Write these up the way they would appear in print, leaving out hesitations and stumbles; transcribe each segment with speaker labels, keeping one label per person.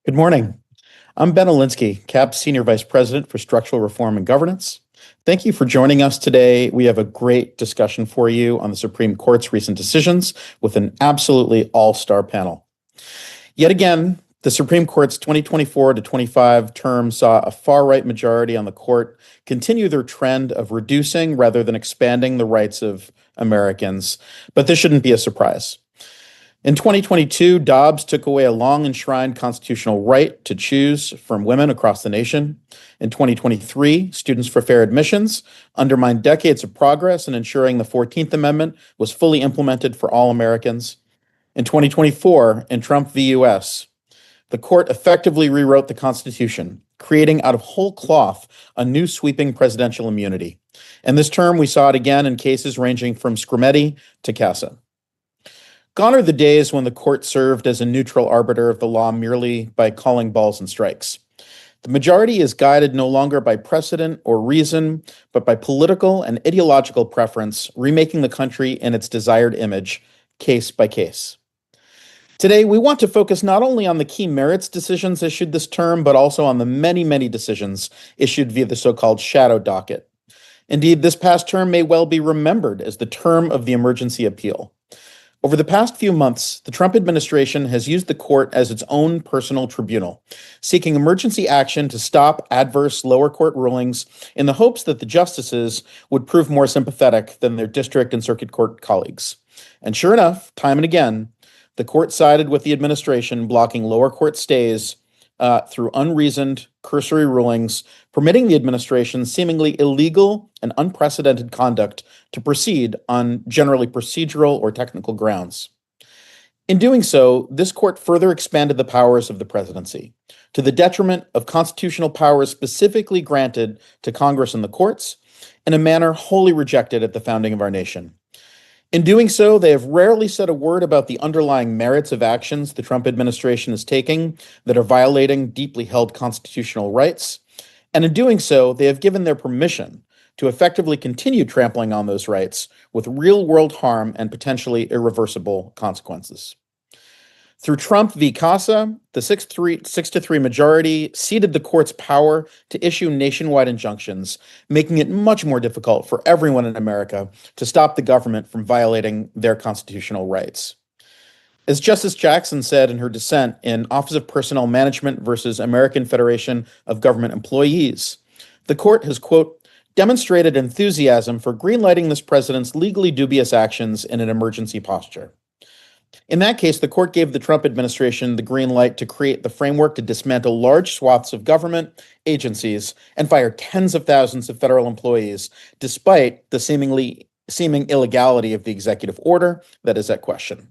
Speaker 1: Good morning. I'm Ben Olinsky, CAP's Senior Vice President for Structural Reform and Governance. Thank you for joining us today. We have a great discussion for you on the Supreme Court's recent decisions with an absolutely all-star panel. Yet again, the Supreme Court's 2024 to 25 term saw a far-right majority on the court continue their trend of reducing rather than expanding the rights of Americans, but this shouldn't be a surprise. In 2022, Dobbs took away a long enshrined constitutional right to choose from women across the nation. In 2023, Students for Fair Admissions undermined decades of progress in ensuring the 14th Amendment was fully implemented for all Americans. In 2024, in Trump v. US, the court effectively rewrote the Constitution, creating out of whole cloth a new sweeping presidential immunity. And this term, we saw it again in cases ranging from Scrimetti to Casa. Gone are the days when the court served as a neutral arbiter of the law merely by calling balls and strikes. The majority is guided no longer by precedent or reason, but by political and ideological preference, remaking the country in its desired image, case by case. Today, we want to focus not only on the key merits decisions issued this term, but also on the many, many decisions issued via the so-called shadow docket. Indeed, this past term may well be remembered as the term of the emergency appeal. Over the past few months, the Trump administration has used the court as its own personal tribunal, seeking emergency action to stop adverse lower court rulings in the hopes that the justices would prove more sympathetic than their district and circuit court colleagues. And sure enough, time and again, the court sided with the administration, blocking lower court stays through unreasoned, cursory rulings, permitting the administration's seemingly illegal and unprecedented conduct to proceed on generally procedural or technical grounds. In doing so, this court further expanded the powers of the presidency, to the detriment of constitutional powers specifically granted to Congress and the courts, in a manner wholly rejected at the founding of our nation. In doing so, they have rarely said a word about the underlying merits of actions the Trump administration is taking that are violating deeply held constitutional rights. And in doing so, they have given their permission to effectively continue trampling on those rights with real-world harm and potentially irreversible consequences. Through Trump v. Casa, the 6-3 majority ceded the court's power to issue nationwide injunctions, making it much more difficult for everyone in America to stop the government from violating their constitutional rights. As Justice Jackson said in her dissent in Office of Personnel Management versus American Federation of Government Employees, the court has, quote, demonstrated enthusiasm for greenlighting this president's legally dubious actions in an emergency posture. In that case, the court gave the Trump administration the green light to create the framework to dismantle large swaths of government agencies and fire tens of thousands of federal employees, despite the seeming illegality of the executive order that is at question.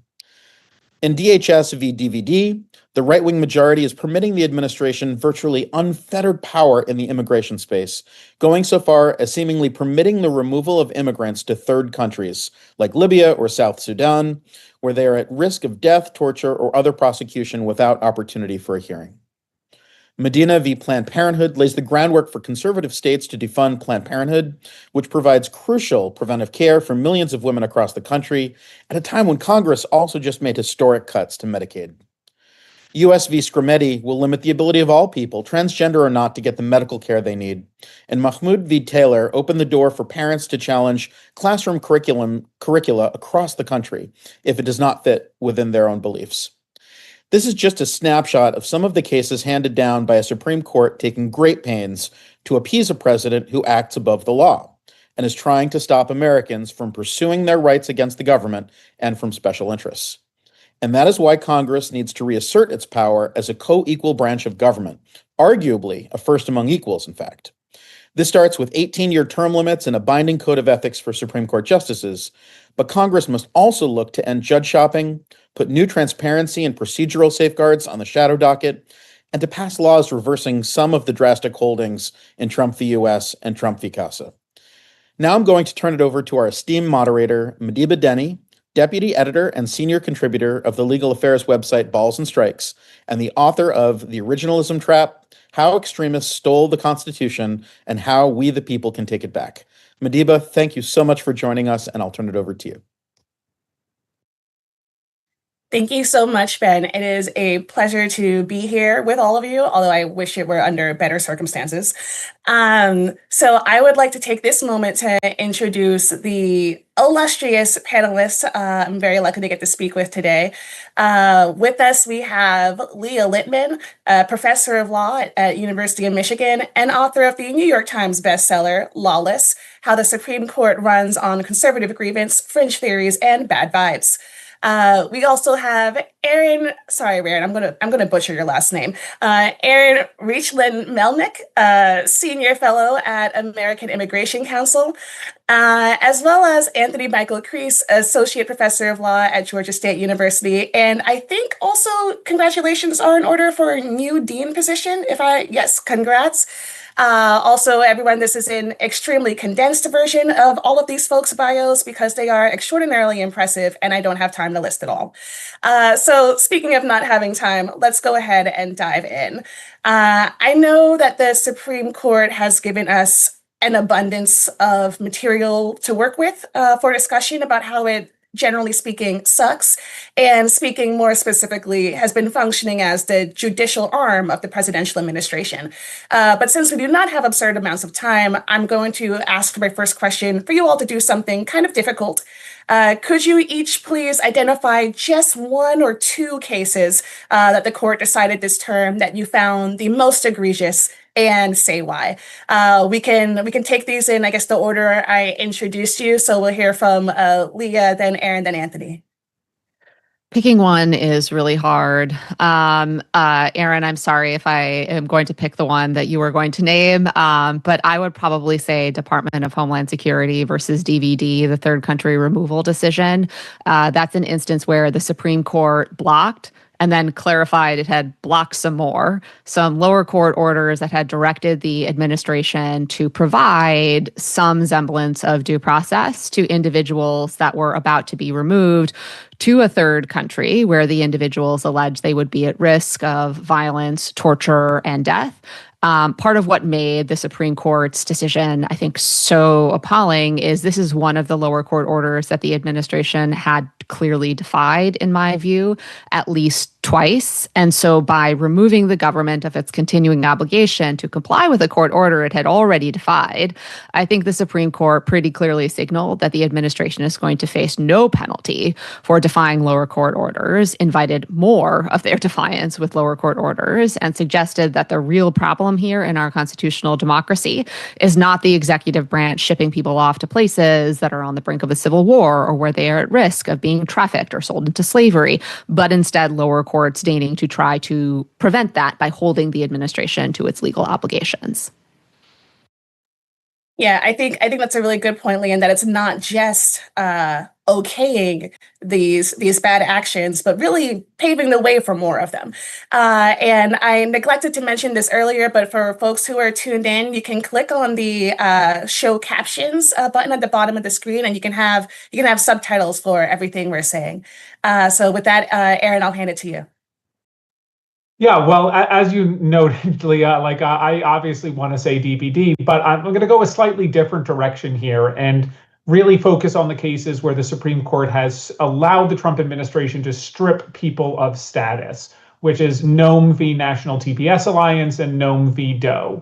Speaker 1: In DHS v. DVD, the right-wing majority is permitting the administration virtually unfettered power in the immigration space, going so far as seemingly permitting the removal of immigrants to third countries, like Libya or South Sudan, where they are at risk of death, torture, or other prosecution without opportunity for a hearing. Medina v. Planned Parenthood lays the groundwork for conservative states to defund Planned Parenthood, which provides crucial preventive care for millions of women across the country at a time when Congress also just made historic cuts to Medicaid. US v. Scrimetti will limit the ability of all people, transgender or not, to get the medical care they need. And Mahmoud v. Taylor opened the door for parents to challenge classroom curricula across the country if it does not fit within their own beliefs. This is just a snapshot of some of the cases handed down by a Supreme Court taking great pains to appease a president who acts above the law and is trying to stop Americans from pursuing their rights against the government and from special interests. And that is why Congress needs to reassert its power as a co-equal branch of government, arguably a first among equals, in fact. This starts with 18-year term limits and a binding code of ethics for Supreme Court justices, but Congress must also look to end judge shopping, put new transparency and procedural safeguards on the shadow docket, and to pass laws reversing some of the drastic holdings in Trump v. US and Trump v. Casa. Now I'm going to turn it over to our esteemed moderator, Madiba Denny, deputy editor and senior contributor of the legal affairs website Balls and Strikes, and the author of The Originalism Trap, How Extremists Stole the Constitution, and How We the People Can Take It Back. Madiba, thank you so much for joining us, and I'll turn it over to you.
Speaker 2: Thank you so much, Ben. It is a pleasure to be here with all of you, although I wish it were under better circumstances. So I would like to take this moment to introduce the illustrious panelists I'm very lucky to get to speak with today. With us, we have Leah Littman, a professor of law at University of Michigan and author of the New York Times bestseller, Lawless: How the Supreme Court Runs on Conservative Grievance, Fringe Theories, and Bad Vibes. We also have Aaron, sorry, Aaron, I'm gonna butcher your last name. Aaron Reichlin Melnick, senior fellow at American Immigration Council, as well as Anthony Michael Crease, associate professor of law at Georgia State University. And I think also congratulations are in order for a new dean position. Yes, congrats. Also, everyone, this is an extremely condensed version of all of these folks' bios because they are extraordinarily impressive and I don't have time to list it all. So speaking of not having time, let's go ahead and dive in. I know that the Supreme Court has given us an abundance of material to work with for discussion about how it, generally speaking, sucks, and speaking more specifically, has been functioning as the judicial arm of the presidential administration. But since we do not have absurd amounts of time, I'm going to ask for my first question for you all to do something kind of difficult. Could you each please identify just one or two cases that the court decided this term that you found the most egregious and say why? We can take these in, I guess, the order I introduced you. So we'll hear from Leah, then Aaron, then Anthony.
Speaker 3: Picking one is really hard. Aaron, I'm sorry if I am going to pick the one that you were going to name, but I would probably say Department of Homeland Security versus DVD, the third country removal decision. That's an instance where the Supreme Court blocked and then clarified it had blocked some lower court orders that had directed the administration to provide some semblance of due process to individuals that were about to be removed to a third country where the individuals alleged they would be at risk of violence, torture, and death. Part of what made the Supreme Court's decision, I think, so appalling is this is one of the lower court orders that the administration had clearly defied, in my view, at least twice. And so by removing the government of its continuing obligation to comply with a court order it had already defied, I think the Supreme Court pretty clearly signaled that the administration is going to face no penalty for defying lower court orders, invited more of their defiance with lower court orders, and suggested that the real problem here in our constitutional democracy is not the executive branch shipping people off to places that are on the brink of a civil war or where they are at risk of being trafficked or sold into slavery, but instead lower courts deigning to try to prevent that by holding the administration to its legal obligations.
Speaker 2: Yeah, I think that's a really good point, Leanne, that it's not just okaying these bad actions, but really paving the way for more of them. And I neglected to mention this earlier, but for folks who are tuned in, you can click on the show captions button at the bottom of the screen, and you can have subtitles for everything we're saying. So with that, Aaron, I'll hand it to you.
Speaker 4: Yeah, well, as you noted, Leah, I obviously want to say DPD, but I'm going to go a slightly different direction here and really focus on the cases where the Supreme Court has allowed the Trump administration to strip people of status, which is Nome v. National TPS Alliance and Nome v. Doe.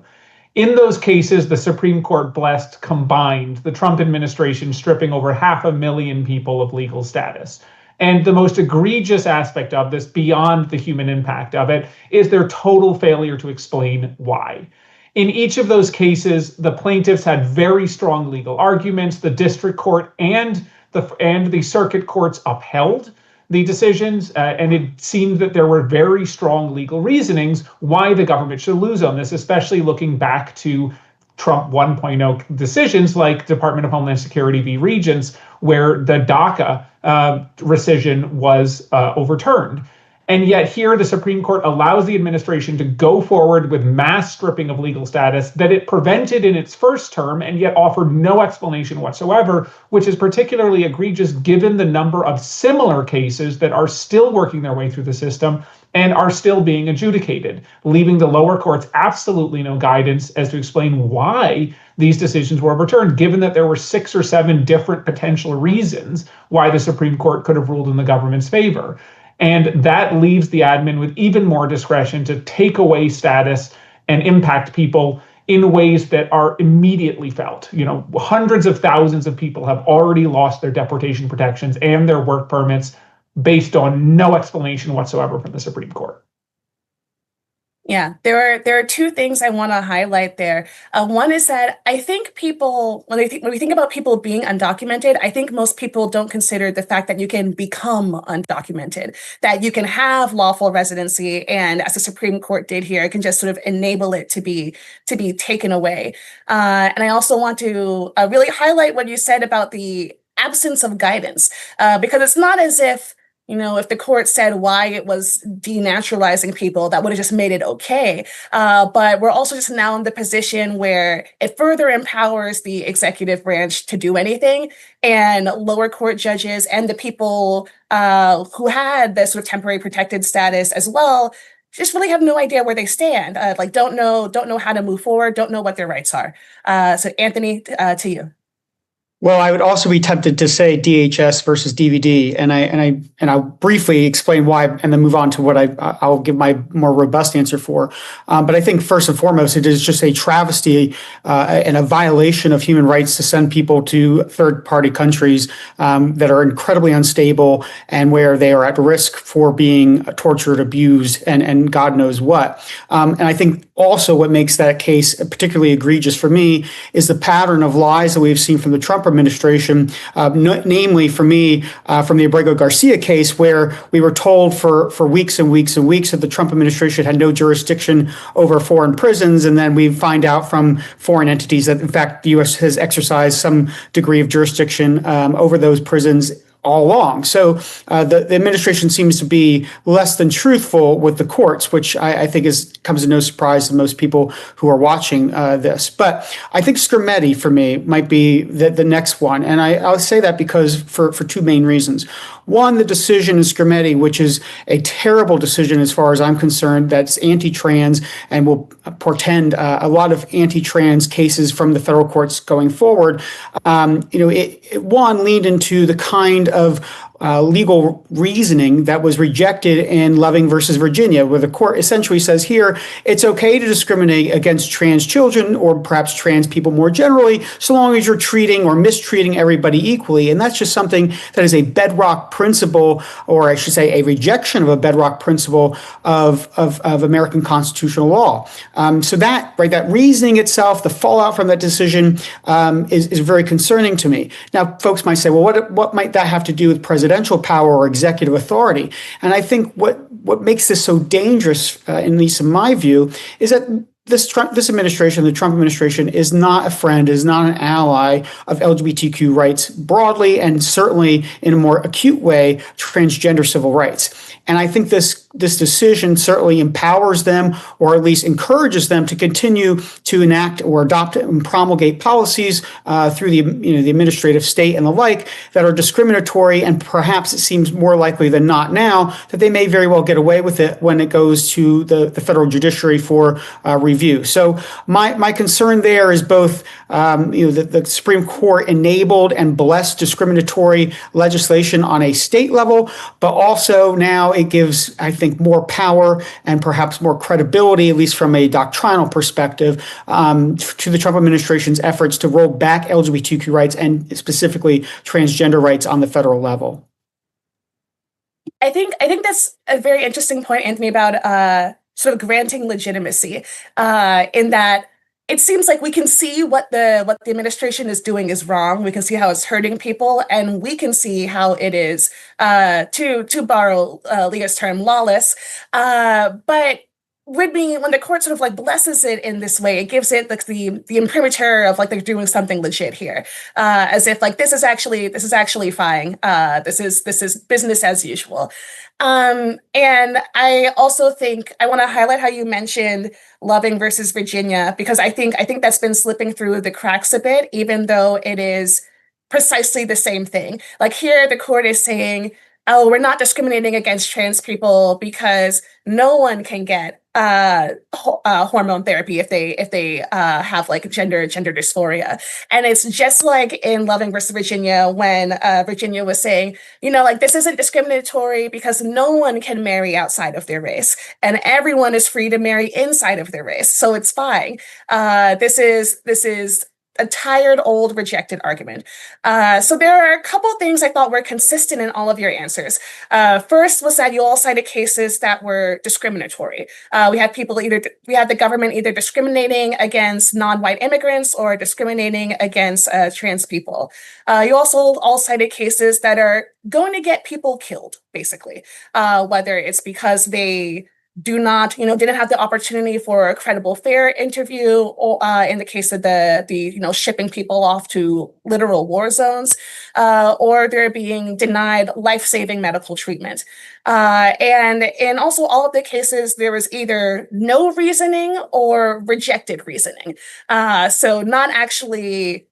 Speaker 4: In those cases, the Supreme Court blessed combined the Trump administration stripping over 500,000 people of legal status. And the most egregious aspect of this, beyond the human impact of it, is their total failure to explain why. In each of those cases, the plaintiffs had very strong legal arguments. The district court and the circuit courts upheld the decisions, and it seemed that there were very strong legal reasonings why the government should lose on this, especially looking back to Trump 1.0 decisions like Department of Homeland Security v. Regents, where the DACA rescission was overturned. And yet here the Supreme Court allows the administration to go forward with mass stripping of legal status that it prevented in its first term and yet offered no explanation whatsoever, which is particularly egregious given the number of similar cases that are still working their way through the system and are still being adjudicated, leaving the lower courts absolutely no guidance as to explain why these decisions were overturned, given that there were 6 or 7 different potential reasons why the Supreme Court could have ruled in the government's favor. And that leaves the admin with even more discretion to take away status and impact people in ways that are immediately felt. Hundreds of thousands of people have already lost their deportation protections and their work permits based on no explanation whatsoever from the Supreme Court.
Speaker 2: Yeah, there are two things I want to highlight there. One is that I think people, when we think about people being undocumented, I think most people don't consider the fact that you can become undocumented, that you can have lawful residency, and as the Supreme Court did here, it can just sort of enable it to be taken away. And I also want to really highlight what you said about the absence of guidance, because it's not as if if the court said why it was denaturalizing people, that would have just made it okay. But we're also just now in the position where it further empowers the executive branch to do anything, and lower court judges and the people who had this sort of temporary protected status as well just really have no idea where they stand. Don't know how to move forward, don't know what their rights are. So Anthony, to you.
Speaker 5: Well, I would also be tempted to say DHS versus DVD, and I'll briefly explain why, and then move on to what I'll give my more robust answer for. But I think first and foremost, it is just a travesty and a violation of human rights to send people to third-party countries that are incredibly unstable and where they are at risk for being tortured, abused, and God knows what. And I think also what makes that case particularly egregious for me is the pattern of lies that we've seen from the Trump administration, namely for me, from the Abrego Garcia case, where we were told for weeks and weeks and weeks that the Trump administration had no jurisdiction over foreign prisons. And then we find out from foreign entities that, in fact, the U.S. has exercised some degree of jurisdiction over those prisons all along. So the administration seems to be less than truthful with the courts, which I think comes as no surprise to most people who are watching this. But I think Skrmetti, for me, might be the next one. And I'll say that because for two main reasons. One, the decision in Skrmetti, which is a terrible decision as far as I'm concerned, that's anti-trans and will portend a lot of anti-trans cases from the federal courts going forward. It leaned into the kind of legal reasoning that was rejected in Loving versus Virginia, where the court essentially says here, it's okay to discriminate against trans children or perhaps trans people more generally, so long as you're treating or mistreating everybody equally. And that's just something that is a bedrock principle, or I should say a rejection of a bedrock principle of American constitutional law. So that reasoning itself, the fallout from that decision is very concerning to me. Now, folks might say, well, what might that have to do with presidential power or executive authority? And I think what makes this so dangerous, at least in my view, is that this administration, the Trump administration, is not a friend, is not an ally of LGBTQ rights broadly, and certainly in a more acute way, transgender civil rights. And I think this decision certainly empowers them, or at least encourages them to continue to enact or adopt and promulgate policies through the administrative state and the like that are discriminatory. And perhaps it seems more likely than not now that they may very well get away with it when it goes to the federal judiciary for review. So my concern there is both the Supreme Court enabled and blessed discriminatory legislation on a state level, but also now it gives, I think, more power and perhaps more credibility, at least from a doctrinal perspective, to the Trump administration's efforts to roll back LGBTQ rights and specifically transgender rights on the federal level.
Speaker 2: I think that's a very interesting point, Anthony, about sort of granting legitimacy, in that it seems like we can see what the administration is doing is wrong. We can see how it's hurting people, and we can see how it is, to borrow Leah's term, lawless. But when the court sort of like blesses it in this way, it gives it like the imprimatur of like they're doing something legit here, as if like this is actually fine. This is business as usual. And I also think I want to highlight how you mentioned Loving versus Virginia, because I think that's been slipping through the cracks a bit, even though it is precisely the same thing. Like here, the court is saying oh, we're not discriminating against trans people because no one can get hormone therapy if they have like gender dysphoria. And it's just like in Loving versus Virginia, when Virginia was saying, like, this isn't discriminatory because no one can marry outside of their race, and everyone is free to marry inside of their race, so it's fine. This is a tired, old, rejected argument. So there are a couple things I thought were consistent in all of your answers. First was that you all cited cases that were discriminatory. We had the government either discriminating against non-white immigrants or discriminating against trans people. You also all cited cases that are going to get people killed, basically, whether it's because they didn't have the opportunity for a credible, fair interview, or in the case of the shipping people off to literal war zones, or they're being denied life-saving medical treatment. And in also all of the cases, there was either no reasoning or rejected reasoning. So not actually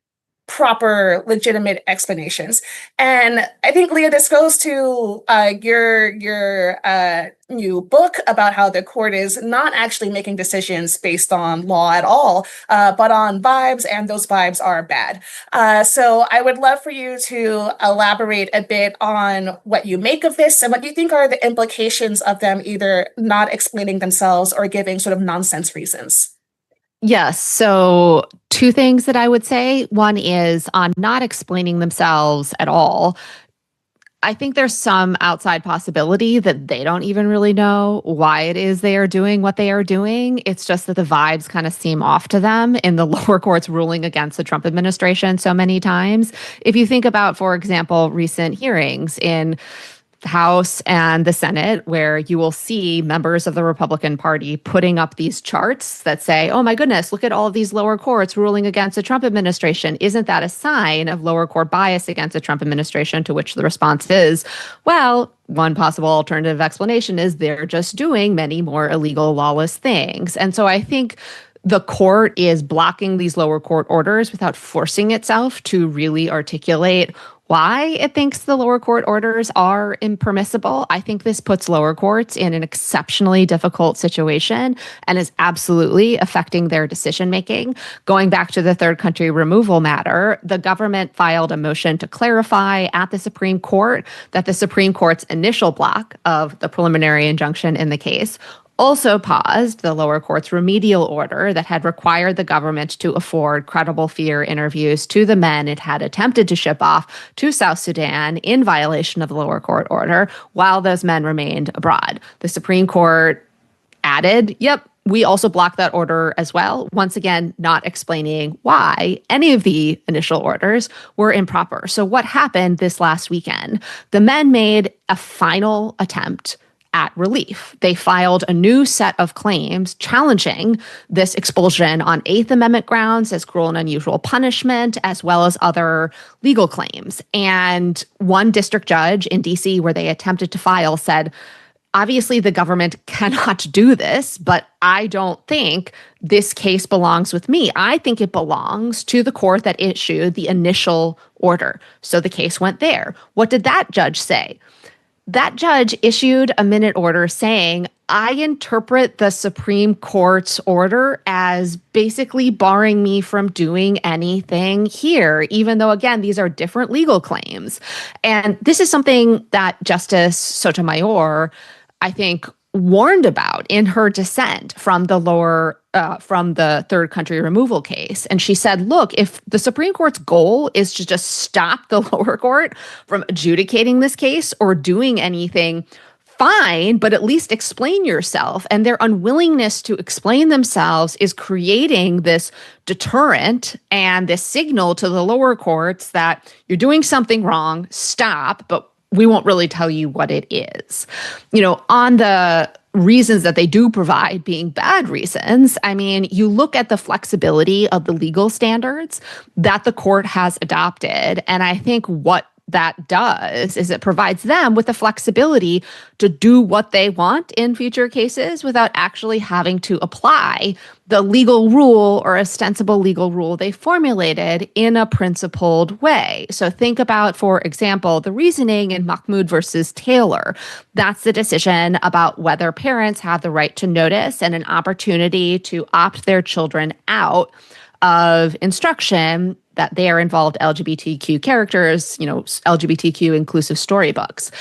Speaker 2: proper, legitimate explanations. And I think, Leah, this goes to your new book about how the court is not actually making decisions based on law at all, but on vibes, and those vibes are bad. So I would love for you to elaborate a bit on what you make of this and what you think are the implications of them either not explaining themselves or giving sort of nonsense reasons.
Speaker 3: Yes. So two things that I would say. One is on not explaining themselves at all. I think there's some outside possibility that they don't even really know why it is they are doing what they are doing. It's just that the vibes kind of seem off to them in the lower courts ruling against the Trump administration so many times. If you think about, for example, recent hearings in the House and the Senate, where you will see members of the Republican Party putting up these charts that say, oh my goodness, look at all of these lower courts ruling against the Trump administration. Isn't that a sign of lower court bias against the Trump administration? To which the response is, well, one possible alternative explanation is they're just doing many more illegal, lawless things. And so I think the court is blocking these lower court orders without forcing itself to really articulate why it thinks the lower court orders are impermissible. I think this puts lower courts in an exceptionally difficult situation and is absolutely affecting their decision making. Going back to the third country removal matter, the government filed a motion to clarify at the Supreme Court that the Supreme Court's initial block of the preliminary injunction in the case also paused the lower court's remedial order that had required the government to afford credible fear interviews to the men it had attempted to ship off to South Sudan in violation of the lower court order while those men remained abroad. The Supreme Court added, yep, we also blocked that order as well, once again, not explaining why any of the initial orders were improper. So what happened this last weekend? The men made a final attempt at relief. They filed a new set of claims challenging this expulsion on Eighth Amendment grounds as cruel and unusual punishment, as well as other legal claims. And one district judge in DC, where they attempted to file, said, obviously the government cannot do this, but I don't think this case belongs with me. I think it belongs to the court that issued the initial order. So the case went there. What did that judge say? That judge issued a minute order saying, I interpret the Supreme Court's order as basically barring me from doing anything here, even though, again, these are different legal claims. And this is something that Justice Sotomayor, I think, warned about in her dissent from the third country removal case. And she said, look, if the Supreme Court's goal is to just stop the lower court from adjudicating this case or doing anything, fine, but at least explain yourself. And their unwillingness to explain themselves is creating this deterrent and this signal to the lower courts that you're doing something wrong, stop, but we won't really tell you what it is. On the reasons that they do provide being bad reasons, I mean, you look at the flexibility of the legal standards that the court has adopted. And I think what that does is it provides them with the flexibility to do what they want in future cases without actually having to apply the legal rule or ostensible legal rule they formulated in a principled way. So think about, for example, the reasoning in Mahmoud versus Taylor. That's the decision about whether parents have the right to notice and an opportunity to opt their children out of instruction that they are involved LGBTQ characters, LGBTQ inclusive storybooks.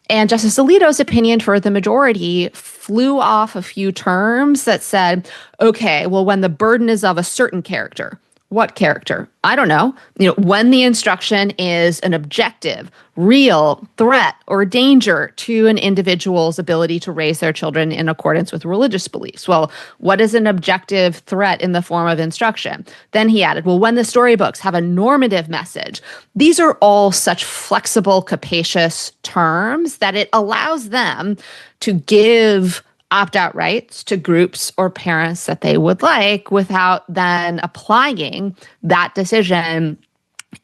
Speaker 3: And Justice Alito's opinion for the majority flew off a few terms that said, okay, well, when the burden is of a certain character, what character? I don't know. When the instruction is an objective, real threat or danger to an individual's ability to raise their children in accordance with religious beliefs. Well, what is an objective threat in the form of instruction? Then he added, well, when the storybooks have a normative message. These are all such flexible, capacious terms that it allows them to give opt-out rights to groups or parents that they would like without then applying that decision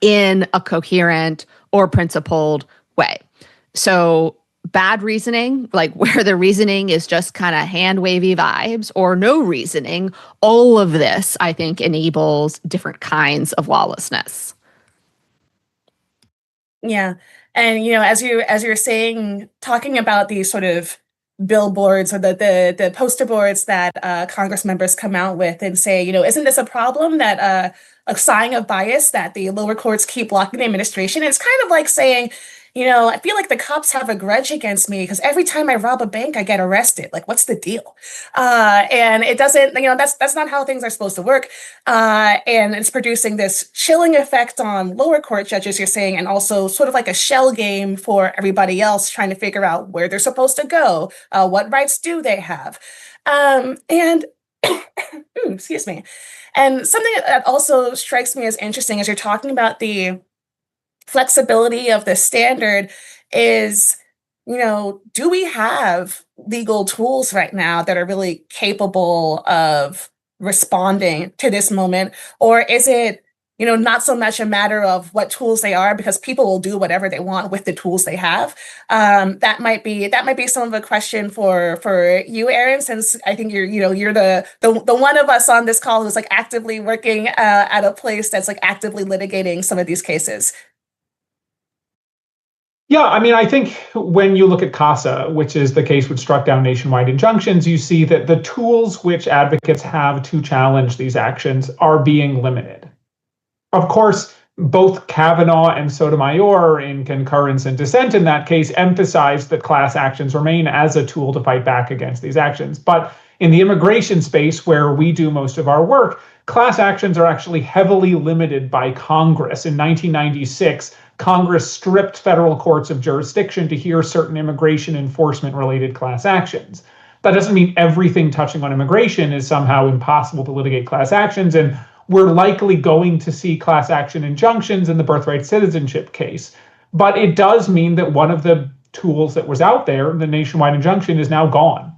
Speaker 3: in a coherent or principled way. So bad reasoning, like where the reasoning is just kind of hand-wavy vibes or no reasoning, all of this, I think, enables different kinds of lawlessness.
Speaker 2: Yeah. And, as you're saying, talking about these sort of billboards or the poster boards that Congress members come out with and say, isn't this a problem that a sign of bias that the lower courts keep blocking the administration? It's kind of like saying, I feel like the cops have a grudge against me because every time I rob a bank, I get arrested. Like, what's the deal? And it doesn't, that's not how things are supposed to work. And it's producing this chilling effect on lower court judges, you're saying, and also sort of like a shell game for everybody else trying to figure out where they're supposed to go. What rights do they have? And excuse me. And something that also strikes me as interesting as you're talking about the flexibility of the standard is, do we have legal tools right now that are really capable of responding to this moment? Or is it, not so much a matter of what tools they are, because people will do whatever they want with the tools they have? That might be some of a question for you, Aaron, since I think you're the one of us on this call who's like actively working at a place that's like actively litigating some of these cases.
Speaker 4: Yeah, I think when you look at CASA, which is the case which struck down nationwide injunctions, you see that the tools which advocates have to challenge these actions are being limited. Of course, both Kavanaugh and Sotomayor, in concurrence and dissent in that case, emphasized that class actions remain as a tool to fight back against these actions. But in the immigration space, where we do most of our work, class actions are actually heavily limited by Congress. In 1996, Congress stripped federal courts of jurisdiction to hear certain immigration enforcement-related class actions. That doesn't mean everything touching on immigration is somehow impossible to litigate class actions, and we're likely going to see class action injunctions in the birthright citizenship case. But it does mean that one of the tools that was out there, the nationwide injunction, is now gone.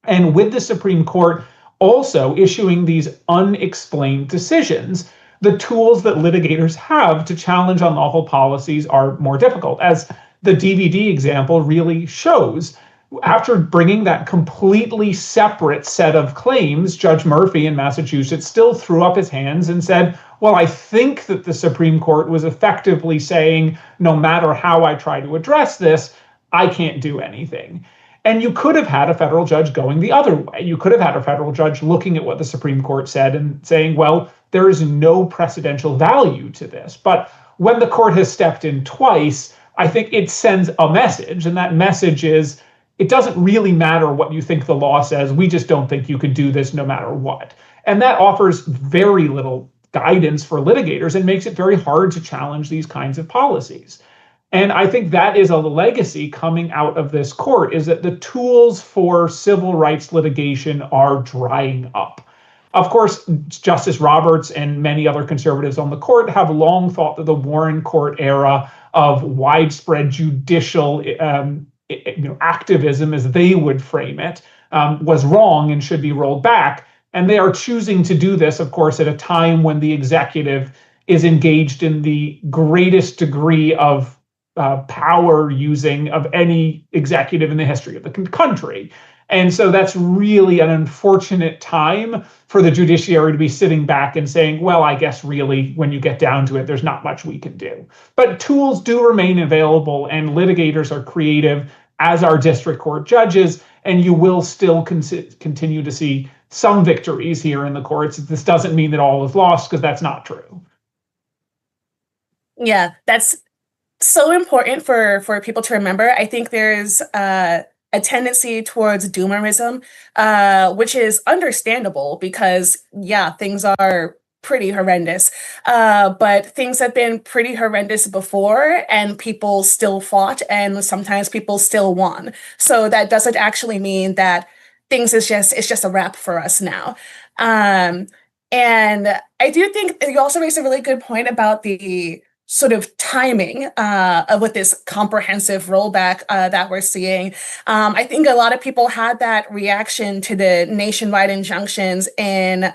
Speaker 4: And with the Supreme Court also issuing these unexplained decisions, the tools that litigators have to challenge unlawful policies are more difficult. As the DVD example really shows, after bringing that completely separate set of claims, Judge Murphy in Massachusetts still threw up his hands and said, well, I think that the Supreme Court was effectively saying, no matter how I try to address this, I can't do anything. And you could have had a federal judge going the other way. You could have had a federal judge looking at what the Supreme Court said and saying, well, there is no precedential value to this. But when the court has stepped in twice, I think it sends a message. And that message is, it doesn't really matter what you think the law says. We just don't think you could do this no matter what. And that offers very little guidance for litigators and makes it very hard to challenge these kinds of policies. And I think that is a legacy coming out of this court, is that the tools for civil rights litigation are drying up. Of course, Justice Roberts and many other conservatives on the court have long thought that the Warren Court era of widespread judicial activism, as they would frame it, was wrong and should be rolled back. And they are choosing to do this, of course, at a time when the executive is engaged in the greatest degree of power using of any executive in the history of the country. And so that's really an unfortunate time for the judiciary to be sitting back and saying, well, I guess really, when you get down to it, there's not much we can do. But tools do remain available, and litigators are creative, as are district court judges, and you will still continue to see some victories here in the courts. This doesn't mean that all is lost, because that's not true.
Speaker 2: Yeah, that's so important for people to remember. I think there's a tendency towards doomerism, which is understandable because, yeah, things are pretty horrendous. But things have been pretty horrendous before, and people still fought, and sometimes people still won. So that doesn't actually mean that things it's just a wrap for us now. And I do think you also raised a really good point about the sort of timing with this comprehensive rollback that we're seeing. I think a lot of people had that reaction to the nationwide injunctions in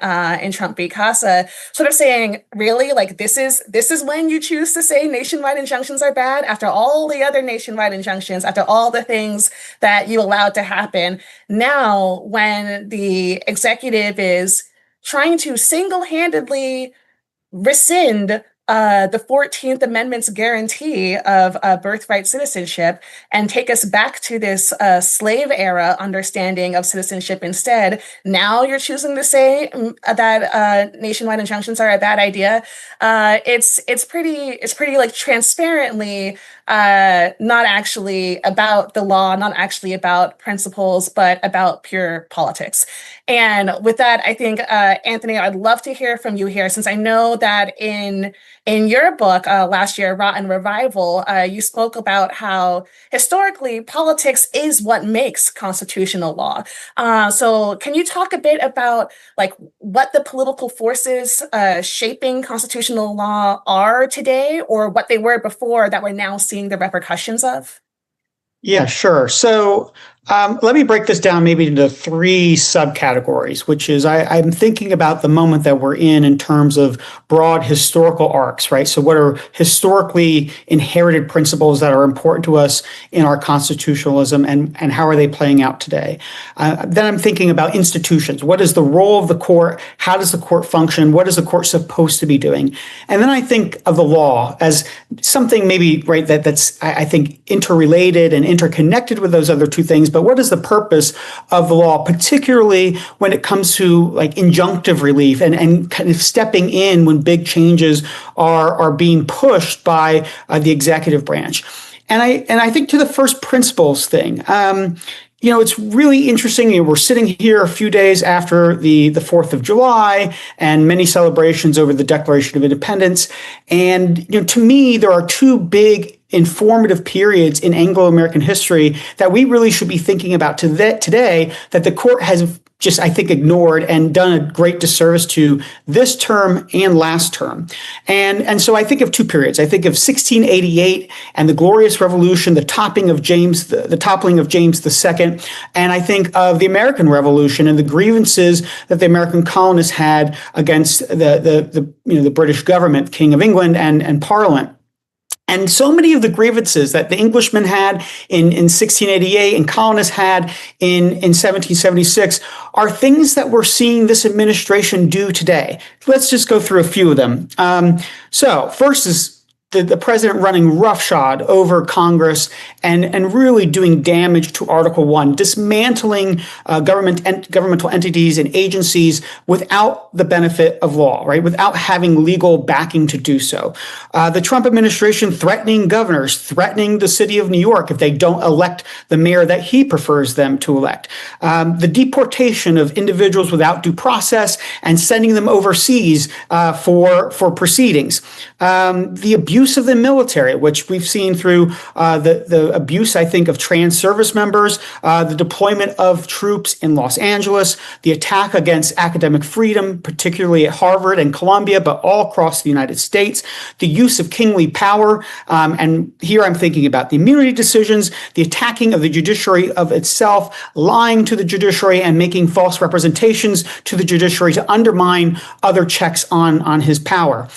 Speaker 2: Trump v. Casa, sort of saying, really, like this is when you choose to say nationwide injunctions are bad, after all the other nationwide injunctions, after all the things that you allowed to happen. Now, when the executive is trying to single-handedly rescind the 14th Amendment's guarantee of birthright citizenship and take us back to this slave era understanding of citizenship instead. Now you're choosing to say that nationwide injunctions are a bad idea. It's pretty like transparently not actually about the law, not actually about principles, but about pure politics. And with that, I think, Anthony, I'd love to hear from you here, since I know that in your book last year, Rotten Revival, you spoke about how historically politics is what makes constitutional law. So can you talk a bit about like what the political forces shaping constitutional law are today, or what they were before that we're now seeing the repercussions of?
Speaker 5: Yeah, sure. So let me break this down maybe into three subcategories, which is I'm thinking about the moment that we're in terms of broad historical arcs, right? So what are historically inherited principles that are important to us in our constitutionalism, and how are they playing out today? Then I'm thinking about institutions. What is the role of the court? How does the court function? What is the court supposed to be doing? And then I think of the law as something maybe, right, that's, I think, interrelated and interconnected with those other two things. But what is the purpose of the law, particularly when it comes to like injunctive relief and kind of stepping in when big changes are being pushed by the executive branch? And I think to the first principles thing, it's really interesting. We're sitting here a few days after the 4th of July and many celebrations over the Declaration of Independence. And, to me, there are two big informative periods in Anglo-American history that we really should be thinking about today that the court has just, I think, ignored and done a great disservice to this term and last term. And so I think of two periods. I think of 1688 and the Glorious Revolution, the toppling of James II, and I think of the American Revolution and the grievances that the American colonists had against the British government, King of England, and Parliament. And so many of the grievances that the Englishmen had in 1688 and colonists had in 1776 are things that we're seeing this administration do today. Let's just go through a few of them. So first is the president running roughshod over Congress and really doing damage to Article 1, dismantling governmental entities and agencies without the benefit of law, right? Without having legal backing to do so. The Trump administration threatening governors, threatening the city of New York if they don't elect the mayor that he prefers them to elect. The deportation of individuals without due process and sending them overseas for proceedings. The abuse of the military, which we've seen through the abuse, I think, of trans service members, the deployment of troops in Los Angeles, the attack against academic freedom, particularly at Harvard and Columbia, but all across the United States, the use of kingly power, and here I'm thinking about the immunity decisions, the attacking of the judiciary of itself, lying to the judiciary and making false representations to the judiciary to undermine other checks on his power.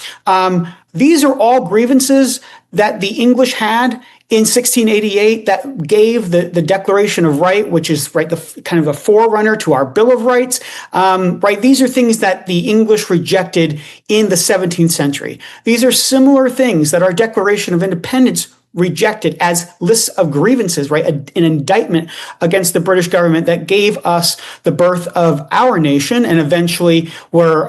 Speaker 5: These are all grievances that the English had in 1688 that gave the Declaration of Right, which is right the kind of a forerunner to our Bill of Rights. Right, these are things that the English rejected in the 17th century. These are similar things that our Declaration of Independence rejected as lists of grievances, right? An indictment against the British government that gave us the birth of our nation, and eventually were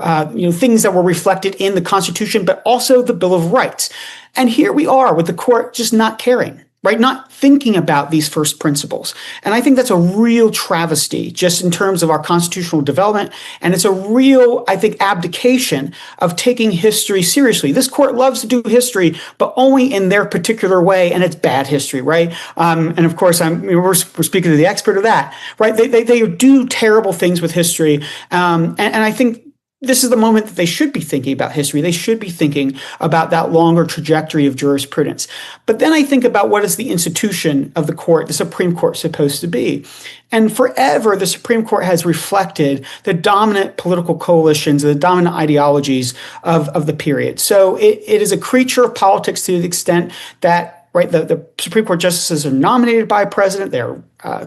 Speaker 5: things that were reflected in the Constitution, but also the Bill of Rights. And here we are with the court just not caring, right? Not thinking about these first principles. And I think that's a real travesty just in terms of our constitutional development. And it's a real, I think, abdication of taking history seriously. This court loves to do history, but only in their particular way. And it's bad history, right? And of course, we're speaking to the expert of that, right? They do terrible things with history. And I think this is the moment that they should be thinking about history. They should be thinking about that longer trajectory of jurisprudence. But then I think about what is the institution of the court, the Supreme Court, supposed to be. And forever, the Supreme Court has reflected the dominant political coalitions, the dominant ideologies of the period. So it is a creature of politics to the extent that, right, the Supreme Court justices are nominated by a president. They're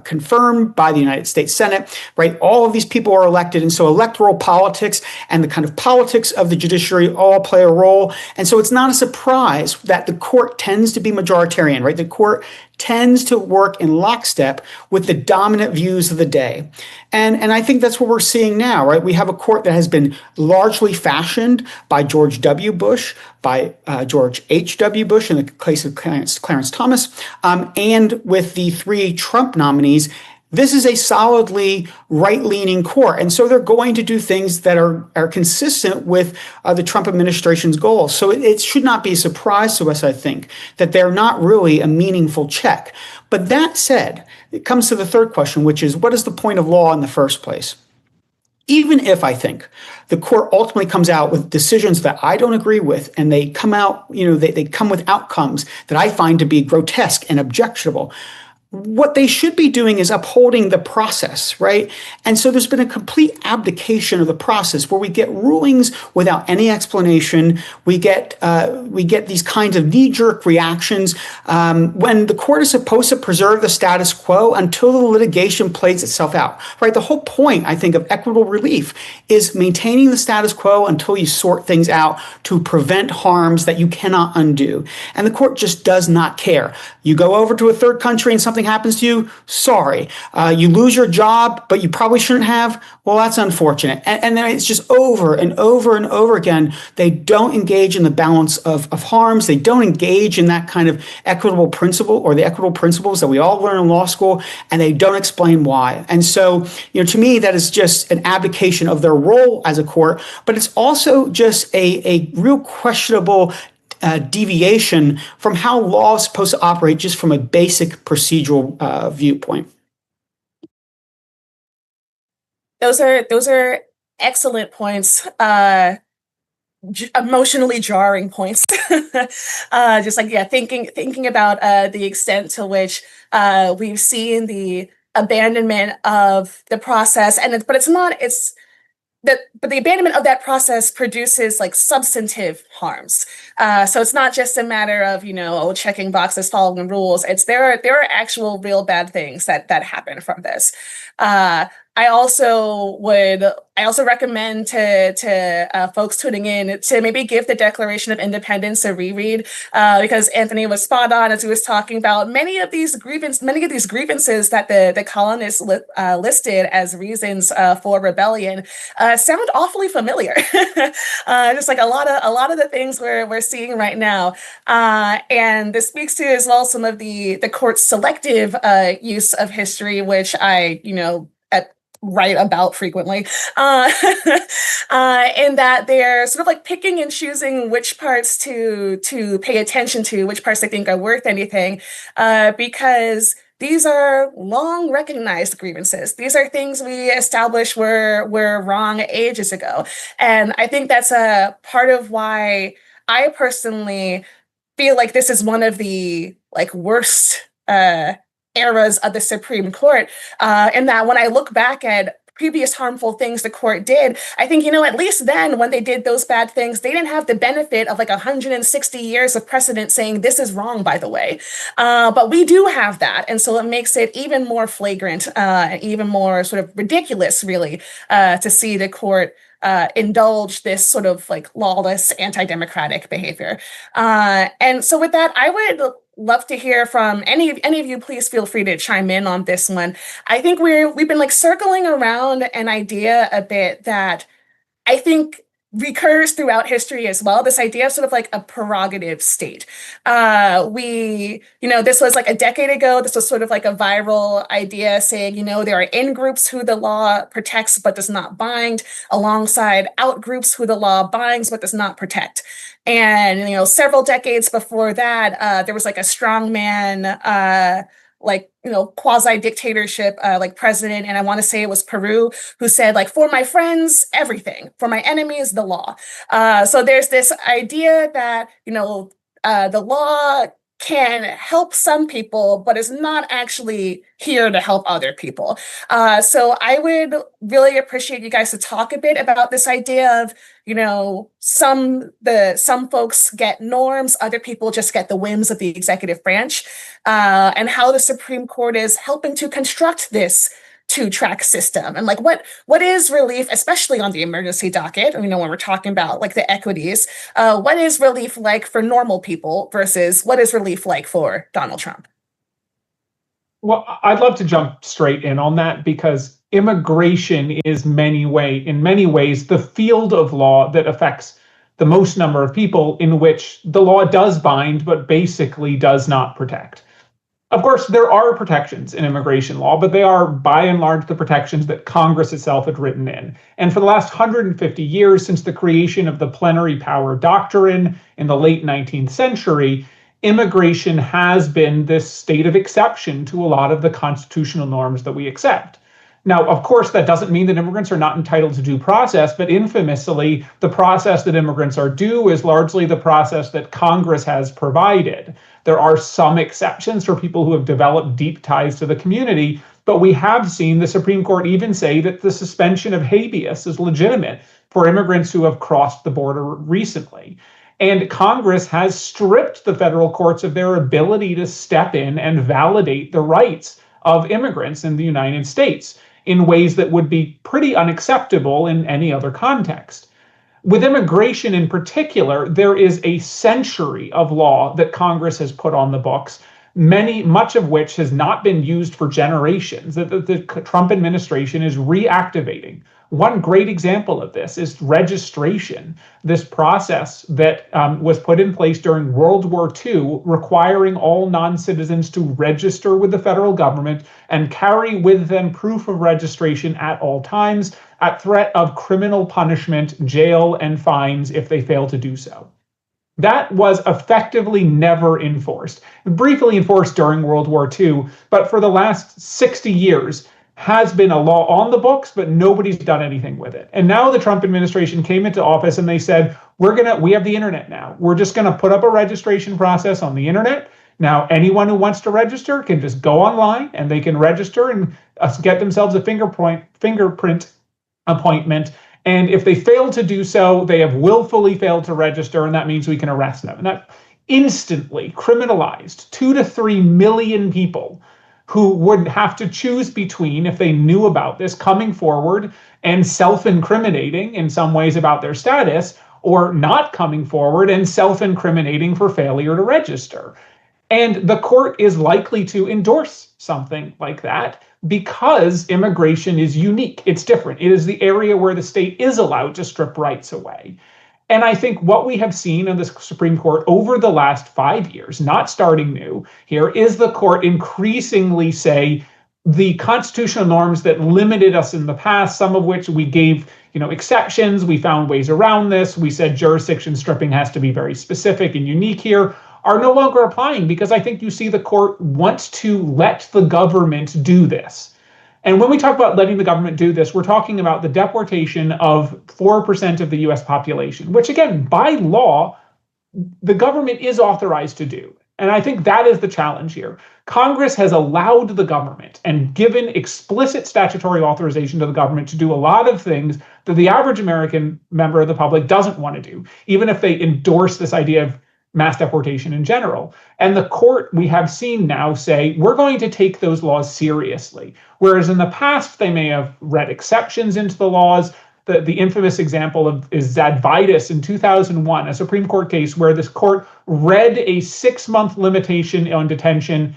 Speaker 5: confirmed by the United States Senate, right? All of these people are elected. And so electoral politics and the kind of politics of the judiciary all play a role. And so it's not a surprise that the court tends to be majoritarian, right? The court tends to work in lockstep with the dominant views of the day. And I think that's what we're seeing now, right? We have a court that has been largely fashioned by George W. Bush, by George H.W. Bush in the case of Clarence Thomas, and with the three Trump nominees. This is a solidly right-leaning court. And so they're going to do things that are consistent with the Trump administration's goals. So it should not be a surprise to us, I think, that they're not really a meaningful check. But that said, it comes to the third question, which is, what is the point of law in the first place? Even if I think the court ultimately comes out with decisions that I don't agree with, and they come out, they come with outcomes that I find to be grotesque and objectionable, what they should be doing is upholding the process, right? And so there's been a complete abdication of the process where we get rulings without any explanation. We get these kinds of knee-jerk reactions when the court is supposed to preserve the status quo until the litigation plays itself out, right? The whole point, I think, of equitable relief is maintaining the status quo until you sort things out to prevent harms that you cannot undo. And the court just does not care. You go over to a third country and something happens to you, sorry. You lose your job, but you probably shouldn't have. Well, that's unfortunate. And then it's just over and over and over again. They don't engage in the balance of harms. They don't engage in that kind of equitable principle or the equitable principles that we all learn in law school, and they don't explain why. And so, to me, that is just an abdication of their role as a court, but it's also just a real questionable deviation from how law is supposed to operate just from a basic procedural viewpoint.
Speaker 2: Those are excellent points. Emotionally jarring points. Just like, thinking about the extent to which we've seen the abandonment of the process, but the abandonment of that process produces like substantive harms. So it's not just a matter of, checking boxes, following rules. There are actual real bad things that happen from this. I also recommend to folks tuning in to maybe give the Declaration of Independence a reread, because Anthony was spot on as he was talking about many of these grievances that the colonists listed as reasons for rebellion sound awfully familiar. Just like a lot of the things we're seeing right now, and this speaks to as well some of the court's selective use of history, which I write about frequently, in that they're sort of like picking and choosing which parts to pay attention to, which parts they think are worth anything, because these are long recognized grievances. These are things we established were wrong ages ago. And I think that's a part of why I personally feel like this is one of the worst eras of the Supreme Court, and that when I look back at previous harmful things the court did, I think, at least then when they did those bad things, they didn't have the benefit of like 160 years of precedent saying this is wrong, by the way. But we do have that. And so it makes it even more flagrant, even more sort of ridiculous, really, to see the court indulge this sort of like lawless, anti-democratic behavior. And so with that, I would love to hear from any of you. Please feel free to chime in on this one. I think we've been like circling around an idea a bit that I think recurs throughout history as well, this idea of sort of like a prerogative state. This was like a decade ago, this was sort of like a viral idea saying, there are in-groups who the law protects but does not bind, alongside out-groups who the law binds but does not protect. And, several decades before that, there was like a strongman, quasi-dictatorship, president, and I want to say it was Peru, who said, like, for my friends, everything, for my enemies, the law. So there's this idea that, the law can help some people, but is not actually here to help other people. So I would really appreciate you guys to talk a bit about this idea of, some folks get norms, other people just get the whims of the executive branch, and how the Supreme Court is helping to construct this two-track system. And like, what is relief, especially on the emergency docket, when we're talking about like the equities, what is relief like for normal people versus what is relief like for Donald Trump?
Speaker 4: Well, I'd love to jump straight in on that, because immigration is in many ways the field of law that affects the most number of people, in which the law does bind but basically does not protect. Of course, there are protections in immigration law, but they are by and large the protections that Congress itself had written in. And for the last 150 years, since the creation of the plenary power doctrine in the late 19th century, immigration has been this state of exception to a lot of the constitutional norms that we accept. Now, of course, that doesn't mean that immigrants are not entitled to due process, but infamously, the process that immigrants are due is largely the process that Congress has provided. There are some exceptions for people who have developed deep ties to the community, but we have seen the Supreme Court even say that the suspension of habeas is legitimate for immigrants who have crossed the border recently. And Congress has stripped the federal courts of their ability to step in and validate the rights of immigrants in the United States in ways that would be pretty unacceptable in any other context. With immigration in particular, there is a century of law that Congress has put on the books, much of which has not been used for generations, that the Trump administration is reactivating. One great example of this is registration, this process that was put in place during World War II, requiring all non-citizens to register with the federal government and carry with them proof of registration at all times, at threat of criminal punishment, jail, and fines if they fail to do so. That was effectively never enforced. Briefly enforced during World War II, but for the last 60 years, has been a law on the books, but nobody's done anything with it. And now the Trump administration came into office and they said, we have the internet now. We're just going to put up a registration process on the internet. Now, anyone who wants to register can just go online and they can register and get themselves a fingerprint appointment. And if they fail to do so, they have willfully failed to register, and that means we can arrest them. And that instantly criminalized 2 to 3 million people who would have to choose between, if they knew about this, coming forward and self-incriminating in some ways about their status, or not coming forward and self-incriminating for failure to register. And the court is likely to endorse something like that because immigration is unique. It's different. It is the area where the state is allowed to strip rights away. And I think what we have seen in the Supreme Court over the last 5 years, not starting new here, is the court increasingly say the constitutional norms that limited us in the past, some of which we gave, exceptions, we found ways around this, we said jurisdiction stripping has to be very specific and unique here, are no longer applying, because I think you see the court wants to let the government do this. And when we talk about letting the government do this, we're talking about the deportation of 4% of the US population, which again, by law, the government is authorized to do. And I think that is the challenge here. Congress has allowed the government and given explicit statutory authorization to the government to do a lot of things that the average American member of the public doesn't want to do, even if they endorse this idea of mass deportation in general. And the court, we have seen now say, we're going to take those laws seriously. Whereas in the past, they may have read exceptions into the laws. The infamous example is Zadvitas in 2001, a Supreme Court case where this court read a 6-month limitation on detention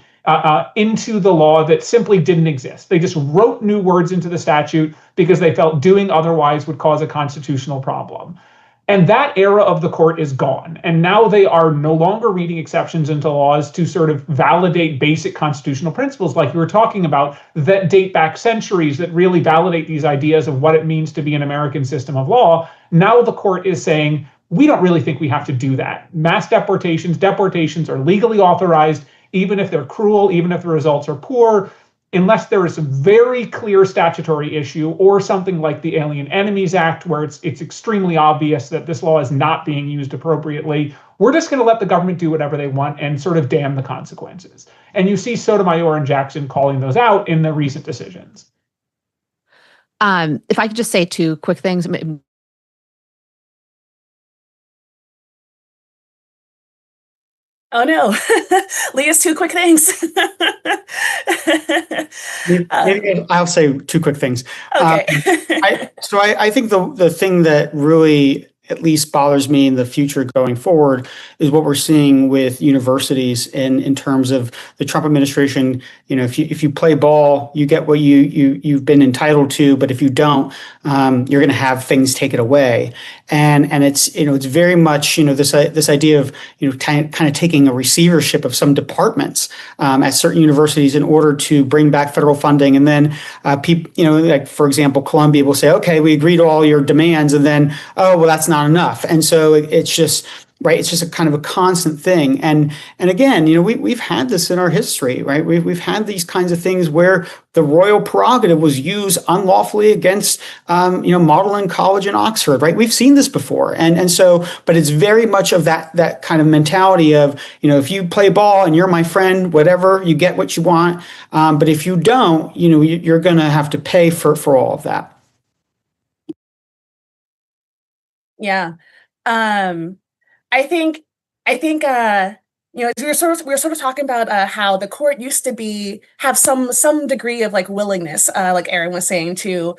Speaker 4: into the law that simply didn't exist. They just wrote new words into the statute because they felt doing otherwise would cause a constitutional problem. And that era of the court is gone. And now they are no longer reading exceptions into laws to sort of validate basic constitutional principles like you were talking about that date back centuries, that really validate these ideas of what it means to be an American system of law. Now the court is saying, we don't really think we have to do that. Mass deportations are legally authorized, even if they're cruel, even if the results are poor, unless there is a very clear statutory issue or something like the Alien Enemies Act, where it's extremely obvious that this law is not being used appropriately. We're just going to let the government do whatever they want and sort of damn the consequences. And you see Sotomayor and Jackson calling those out in the recent decisions.
Speaker 3: If I could just say 2 quick things.
Speaker 2: Oh no, Leah's 2 quick things.
Speaker 5: Maybe I'll say 2 quick things.
Speaker 2: Okay.
Speaker 5: I think the thing that really at least bothers me in the future going forward is what we're seeing with universities in terms of the Trump administration. If you play ball, you get what you've been entitled to, but if you don't, you're going to have things taken away. And it's very much this idea of kind of taking a receivership of some departments at certain universities in order to bring back federal funding, and then people, like for example, Columbia will say, okay, we agreed to all your demands, and then that's not enough. And so it's just right. It's just a kind of a constant thing. And again, we've had this in our history, right? We've had these kinds of things where the royal prerogative was used unlawfully against, Magdalen College in Oxford, right? We've seen this before. And so, but it's very much of that kind of mentality of, if you play ball and you're my friend, whatever, you get what you want. But if you don't, you're going to have to pay for all of that.
Speaker 2: Yeah. I think we're sort of talking about how the court used to have some degree of like willingness, like Aaron was saying, to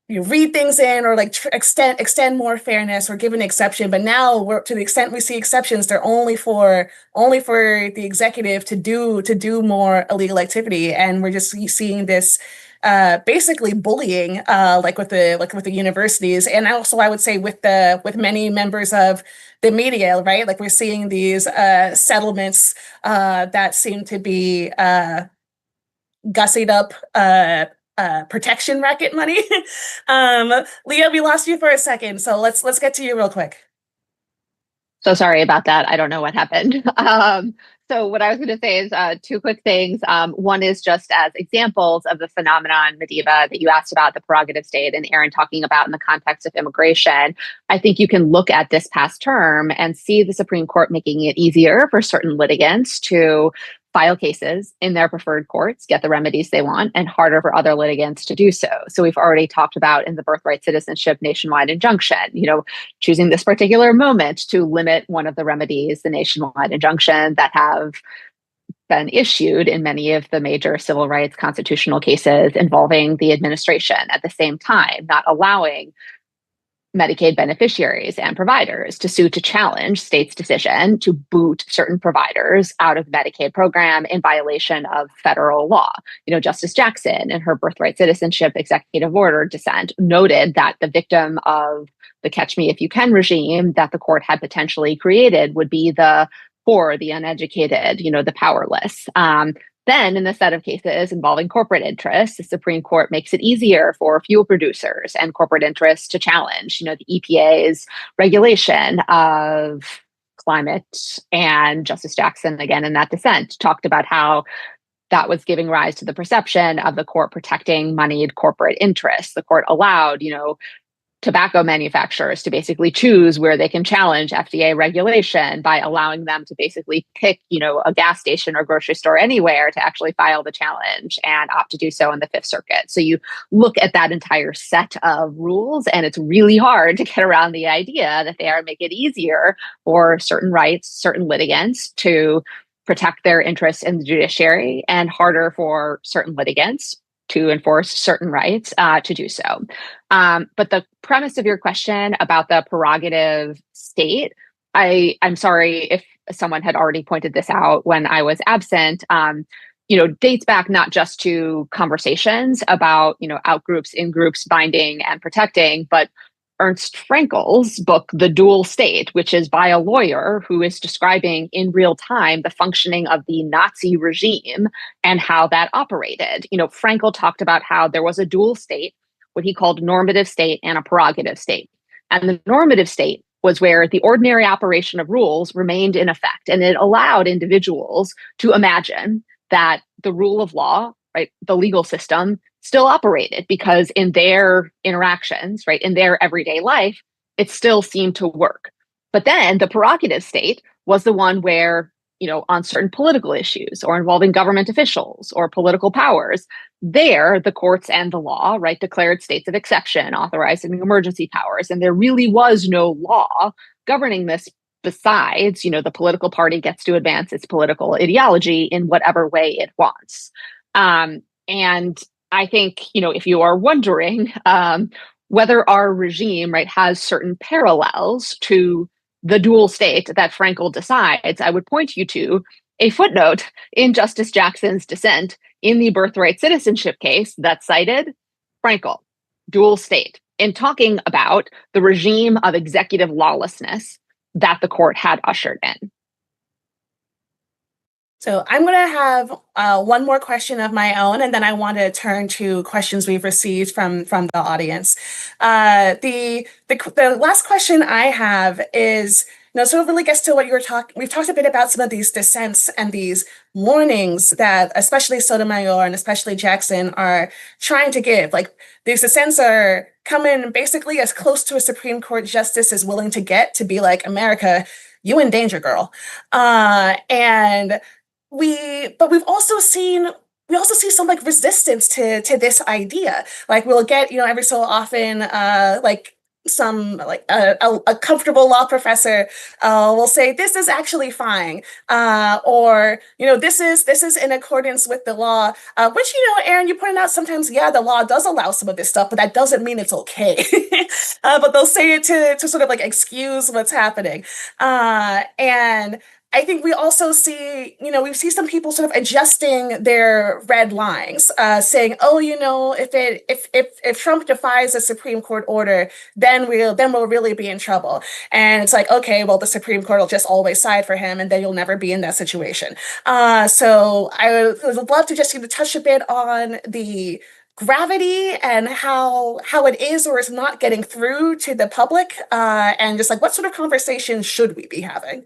Speaker 2: read things in or like extend more fairness or give an exception. But now, to the extent we see exceptions, they're only for the executive to do more illegal activity, and we're just seeing this basically bullying, like with the universities, and also I would say with many members of the media, right? Like we're seeing these settlements that seem to be gussied up protection racket money. Leah, we lost you for a second, so let's get to you real quick.
Speaker 3: So sorry about that. I don't know what happened. So what I was going to say is 2 quick things. One is just as examples of the phenomenon, Madiba, that you asked about, the prerogative state, and Aaron talking about in the context of immigration. I think you can look at this past term and see the Supreme Court making it easier for certain litigants to file cases in their preferred courts, get the remedies they want, and harder for other litigants to do so. So we've already talked about in the birthright citizenship nationwide injunction, choosing this particular moment to limit one of the remedies, the nationwide injunction that have been issued in many of the major civil rights constitutional cases involving the administration, at the same time, not allowing Medicaid beneficiaries and providers to sue to challenge states' decision to boot certain providers out of the Medicaid program in violation of federal law. Justice Jackson, in her birthright citizenship executive order dissent, noted that the victim of the Catch Me If You Can regime that the court had potentially created would be the poor, the uneducated, the powerless. Then, in the set of cases involving corporate interests, the Supreme Court makes it easier for fuel producers and corporate interests to challenge, the EPA's regulation of climate. And Justice Jackson, again, in that dissent, talked about how that was giving rise to the perception of the court protecting moneyed corporate interests. The court allowed, tobacco manufacturers to basically choose where they can challenge FDA regulation by allowing them to basically pick, a gas station or grocery store anywhere to actually file the challenge and opt to do so in the Fifth Circuit. So you look at that entire set of rules, and it's really hard to get around the idea that they are make it easier for certain rights, certain litigants to protect their interests in the judiciary, and harder for certain litigants to enforce certain rights to do so. But the premise of your question about the prerogative state, I'm sorry if someone had already pointed this out when I was absent, dates back not just to conversations about, outgroups, in-groups, binding and protecting, but Ernst Frankel's book, The Dual State, which is by a lawyer who is describing in real time the functioning of the Nazi regime and how that operated. Frankel talked about how there was a dual state, what he called normative state and a prerogative state. And the normative state was where the ordinary operation of rules remained in effect, and it allowed individuals to imagine that the rule of law, right, the legal system, still operated because in their interactions, right, in their everyday life, it still seemed to work. But then the prerogative state was the one where, on certain political issues or involving government officials or political powers, there the courts and the law, right, declared states of exception, authorizing emergency powers. And there really was no law governing this besides, the political party gets to advance its political ideology in whatever way it wants. And I think, if you are wondering whether our regime, right, has certain parallels to the dual state that Frankel decides, I would point you to a footnote in Justice Jackson's dissent in the birthright citizenship case that cited Frankel, dual state, in talking about the regime of executive lawlessness that the court had ushered in.
Speaker 2: So I'm going to have one more question of my own, and then I want to turn to questions we've received from the audience. The last question I have is, so it really gets to what we've talked a bit about some of these dissents and these warnings that especially Sotomayor and especially Jackson are trying to give. Like, these dissents are coming basically as close to a Supreme Court justice is willing to get to be like, America, you in danger, girl. But we also see some like resistance to this idea. Like, we'll get, every so often, a comfortable law professor will say this is actually fine, or this is in accordance with the law, which Aaron, you pointed out sometimes, the law does allow some of this stuff, but that doesn't mean it's okay. But they'll say it to sort of like excuse what's happening, and I think we also see, we see some people sort of adjusting their red lines, saying, oh, if Trump defies a Supreme Court order, then we'll really be in trouble. And it's like, okay, well, the Supreme Court will just always side for him, and then you'll never be in that situation. So I would love to just touch a bit on the gravity and how it is or is not getting through to the public, and just like what sort of conversations should we be having?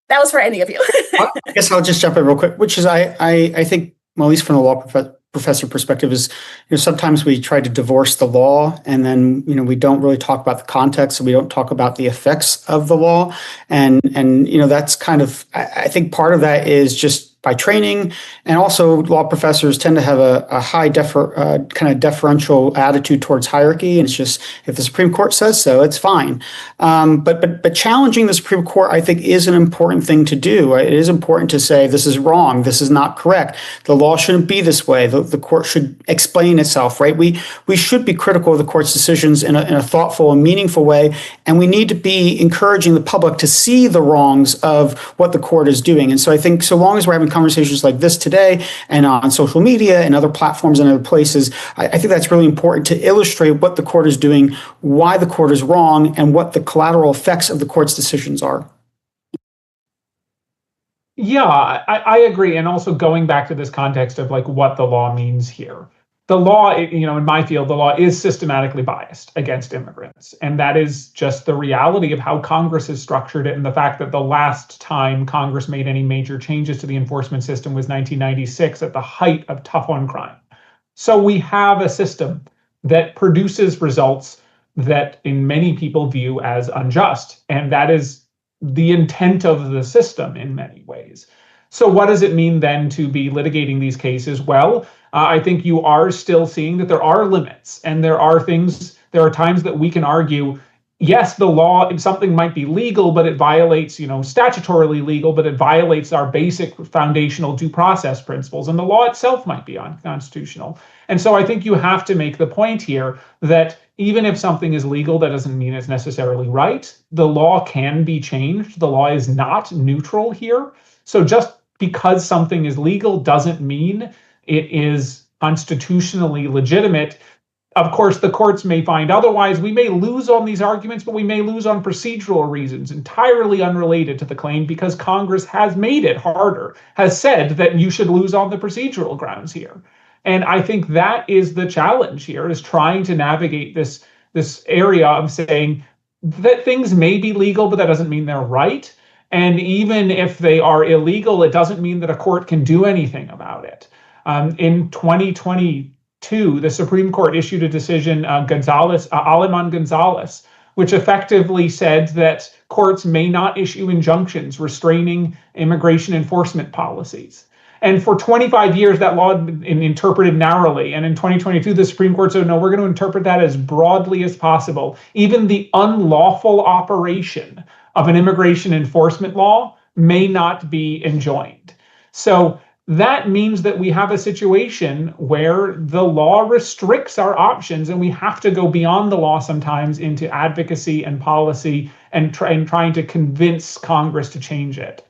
Speaker 2: That was for any of you.
Speaker 5: I guess I'll just jump in real quick, which is I think, well, at least from the law professor perspective, is sometimes we try to divorce the law, and then we don't really talk about the context, and we don't talk about the effects of the law, and that's kind of, I think part of that is just by training, and also law professors tend to have a high kind of deferential attitude towards hierarchy, and it's just, if the Supreme Court says so, it's fine. But challenging the Supreme Court, I think, is an important thing to do. Right? It is important to say this is wrong, this is not correct. The law shouldn't be this way. The court should explain itself. Right? We should be critical of the court's decisions in a thoughtful and meaningful way, and we need to be encouraging the public to see the wrongs of what the court is doing. And so I think so long as we're having conversations like this today and on social media and other platforms and other places, I think that's really important to illustrate what the court is doing, why the court is wrong, and what the collateral effects of the court's decisions are.
Speaker 4: Yeah, I agree. And also going back to this context of like what the law means here. The law, in my field, the law is systematically biased against immigrants. And that is just the reality of how Congress has structured it, and the fact that the last time Congress made any major changes to the enforcement system was 1996 at the height of tough on crime. So we have a system that produces results that in many people view as unjust. And that is the intent of the system in many ways. So what does it mean then to be litigating these cases? Well, I think you are still seeing that there are limits, and there are times that we can argue, yes, the law, something might be legal, but it violates, statutorily legal, but it violates our basic foundational due process principles, and the law itself might be unconstitutional. And so I think you have to make the point here that even if something is legal, that doesn't mean it's necessarily right. The law can be changed. The law is not neutral here. So just because something is legal doesn't mean it is constitutionally legitimate. Of course, the courts may find otherwise. We may lose on these arguments, but we may lose on procedural reasons entirely unrelated to the claim, because Congress has made it harder, has said that you should lose on the procedural grounds here. And I think that is the challenge here, is trying to navigate this area of saying that things may be legal, but that doesn't mean they're right. And even if they are illegal, it doesn't mean that a court can do anything about it. In 2022, the Supreme Court issued a decision, Aleman Gonzalez, which effectively said that courts may not issue injunctions restraining immigration enforcement policies. And for 25 years, that law had been interpreted narrowly. And in 2022, the Supreme Court said, no, we're going to interpret that as broadly as possible. Even the unlawful operation of an immigration enforcement law may not be enjoined. So that means that we have a situation where the law restricts our options, and we have to go beyond the law sometimes into advocacy and policy and trying to convince Congress to change it.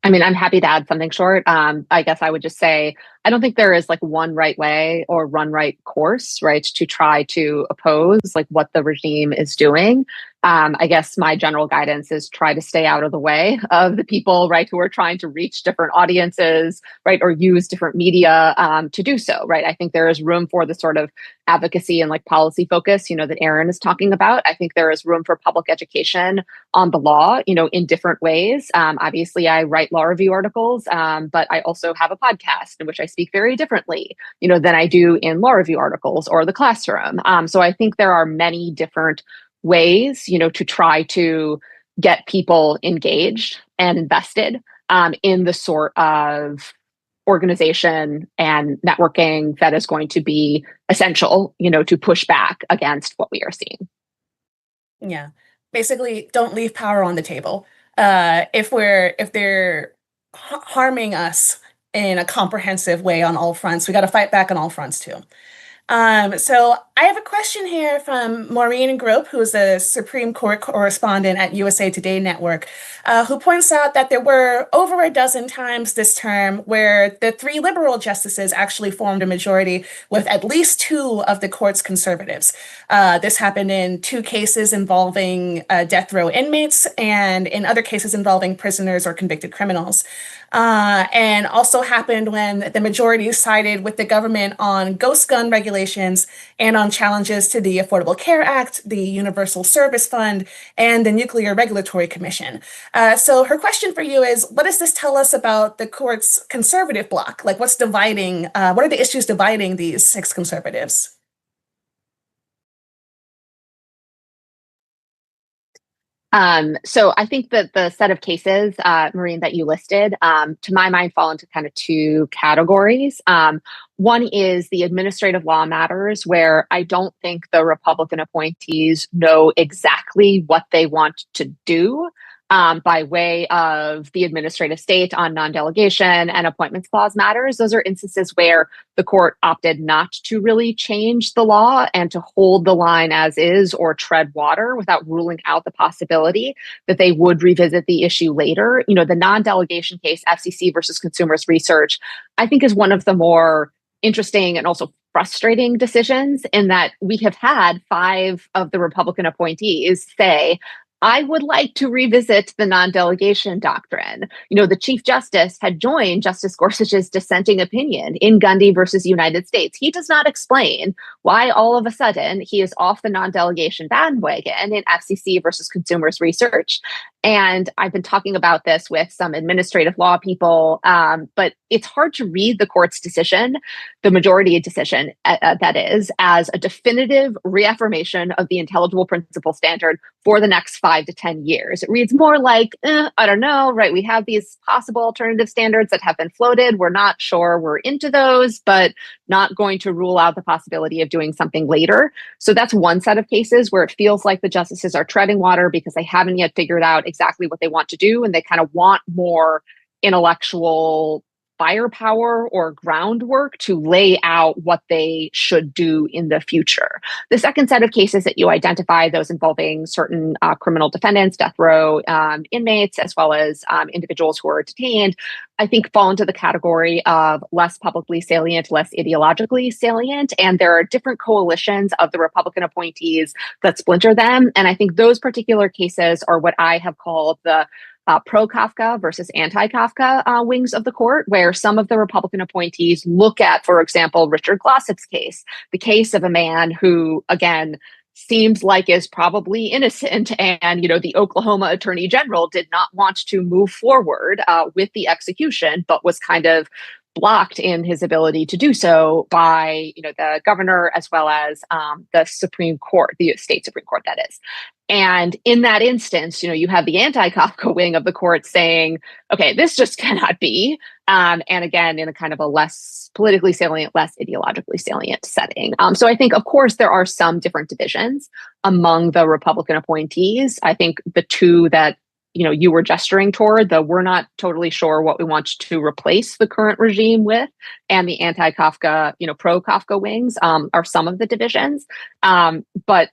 Speaker 3: I mean, I'm happy to add something short. I guess I would just say, I don't think there is like one right way or one right course, right, to try to oppose like what the regime is doing. I guess my general guidance is try to stay out of the way of the people, right, who are trying to reach different audiences, right, or use different media to do so, right. I think there is room for the sort of advocacy and like policy focus, that Aaron is talking about. I think there is room for public education on the law, in different ways. Obviously, I write law review articles, but I also have a podcast in which I speak very differently, than I do in law review articles or the classroom. So I think there are many different ways, to try to get people engaged and invested in the sort of organization and networking that is going to be essential, to push back against what we are seeing.
Speaker 2: Yeah, basically, don't leave power on the table. If they're harming us in a comprehensive way on all fronts, we got to fight back on all fronts too. So I have a question here from Maureen Grope, who's a Supreme Court correspondent at USA Today Network, who points out that there were over a dozen times this term where the 3 liberal justices actually formed a majority with at least 2 of the court's conservatives. This happened in 2 cases involving death row inmates and in other cases involving prisoners or convicted criminals. And also happened when the majority sided with the government on ghost gun regulations and on challenges to the Affordable Care Act, the Universal Service Fund, and the Nuclear Regulatory Commission. So her question for you is, what does this tell us about the court's conservative bloc? Like, what are the issues dividing these 6 conservatives?
Speaker 3: So I think that the set of cases, Maureen, that you listed, to my mind, fall into kind of 2 categories. One is the administrative law matters, where I don't think the Republican appointees know exactly what they want to do by way of the administrative state on non-delegation and appointments clause matters. Those are instances where the court opted not to really change the law and to hold the line as is or tread water without ruling out the possibility that they would revisit the issue later. The non-delegation case, FCC versus Consumers Research, I think is one of the more interesting and also frustrating decisions, in that we have had 5 of the Republican appointees say, I would like to revisit the non-delegation doctrine. The Chief Justice had joined Justice Gorsuch's dissenting opinion in Gundy versus United States. He does not explain why all of a sudden he is off the non-delegation bandwagon in FCC versus Consumers Research. And I've been talking about this with some administrative law people, but it's hard to read the court's decision, the majority decision, that is, as a definitive reaffirmation of the intelligible principle standard for the next 5 to 10 years. It reads more like, I don't know, right? We have these possible alternative standards that have been floated. We're not sure we're into those, but not going to rule out the possibility of doing something later. So that's one set of cases where it feels like the justices are treading water because they haven't yet figured out exactly what they want to do, and they kind of want more intellectual firepower or groundwork to lay out what they should do in the future. The second set of cases that you identify, those involving certain criminal defendants, death row inmates, as well as individuals who are detained, I think fall into the category of less publicly salient, less ideologically salient. And there are different coalitions of the Republican appointees that splinter them. And I think those particular cases are what I have called the pro-Kafka versus anti-Kafka wings of the court, where some of the Republican appointees look at, for example, Richard Glossip's case, the case of a man who, again, seems like is probably innocent. And, the Oklahoma Attorney General did not want to move forward with the execution, but was kind of blocked in his ability to do so by, the governor, as well as the Supreme Court, the state Supreme Court, that is. And in that instance, you have the anti-Kafka wing of the court saying, okay, this just cannot be. And again, in a kind of a less politically salient, less ideologically salient setting. So I think, of course, there are some different divisions among the Republican appointees. I think the two that you were gesturing toward, the we're not totally sure what we want to replace the current regime with, and the anti-Kafka, pro-Kafka wings are some of the divisions. But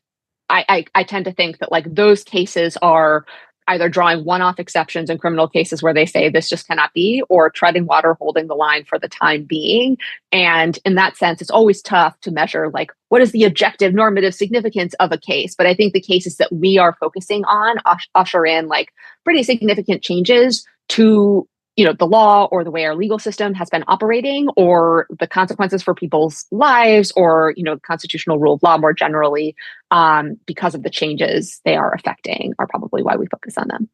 Speaker 3: I tend to think that those cases are either drawing one-off exceptions in criminal cases where they say this just cannot be, or treading water, holding the line for the time being. And in that sense, it's always tough to measure what is the objective normative significance of a case. But I think the cases that we are focusing on usher in pretty significant changes to the law or the way our legal system has been operating, or the consequences for people's lives, or, the constitutional rule of law more generally, because of the changes they are affecting, are probably why we focus on them.